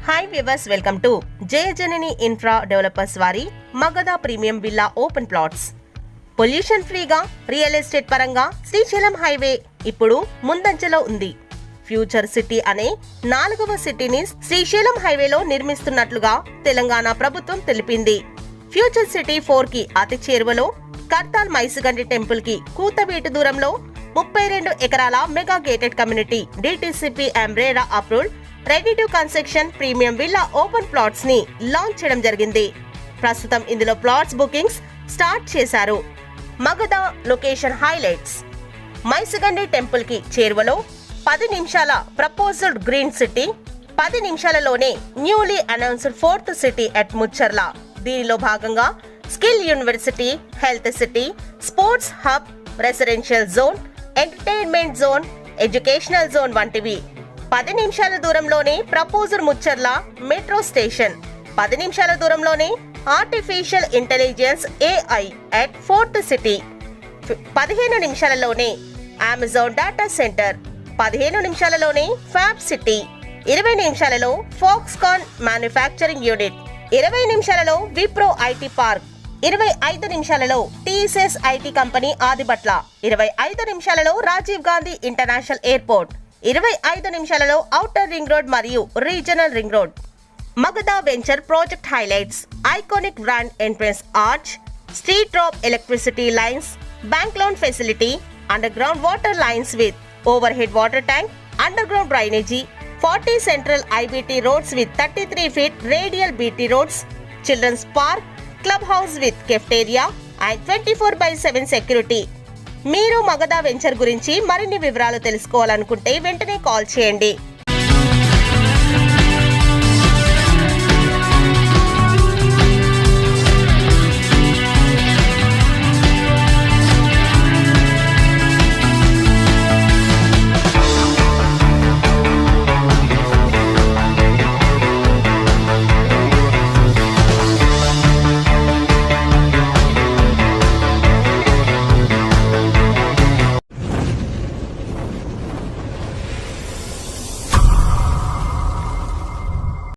Hi viewers, welcome to Jayajanani infra developers వారి Magadha premium villa open plots. Pollution ఫ్రీగా real estate పరంగా Srisailam highway ఇప్పుడు ముందంజలో ఉంది. ఫ్యూచర్ సిటీ అనే 4వ సిటీని శ్రీశైలం హైవేలో నిర్మిస్తున్నట్లుగా తెలంగాణ ప్రభుత్వం తెలిపింది. ఫ్యూచర్ సిటీ 4 కి అతి చేరువలో కర్తాల్ మైసుగండి టెంపుల్ కి కూతవేటు దూరంలో 32 ఎకరాల mega gated community DTCP umbrella approved ready to construction premium villa open plots ని లాంచ్ చేయడం జరిగింది. ప్రస్తుతం ఇందులో ప్లాట్స్ బుకింగ్స్ స్టార్ట్ చేశారు. Magadha location highlights: Maisigandi temple కి చేరువలో 10 నిమిషాల ప్రపోజ్డ్ గ్రీన్ సిటీ, 10 నిమిషాలలోనే newly announced 4th city at Mucherla. దీనిలో భాగంగా skill university, health city, sports hub, residential zone, entertainment zone, educational zone వంటివి. 10 నిమిషాల దూరంలోనే ప్రపోజ్డ్ ముచ్చర్ల మెట్రో స్టేషన్, 10 నిమిషాల దూరంలోనే artificial intelligence AI at 4th city, 15 నిమిషాలలోనే అమెజాన్ డేటా సెంటర్, 15 నిమిషాలలోనే ఫ్యాబ్ సిటీ, 20 నిమిషాలలో ఫాక్స్కాన్ మ్యానుఫ్యాక్చరింగ్ యూనిట్, 20 నిమిషాలలో విప్రో ఐటీ పార్క్, 25 నిమిషాలలో టీఎస్ఎస్ ఐటీ కంపెనీ ఆదిబట్ల, 25 నిమిషాలలో రాజీవ్ గాంధీ ఇంటర్నేషనల్ ఎయిర్పోర్ట్, 25 నిమిషాలలో ఔటర్ రింగ్ రోడ్ మరియు regional ring road. Magadha venture project highlights: iconic brand entrance arch, street drop electricity lines, bank loan facility, underground water lines with overhead water tank, underground drainage, 40 central IBT roads with 33 feet radial BT roads, children's park, club house with cafeteria and 24/7 security. మీరు Magadha venture గురించి మరిన్ని వివరాలు తెలుసుకోవాలనుకుంటే వెంటనే call చేయండి.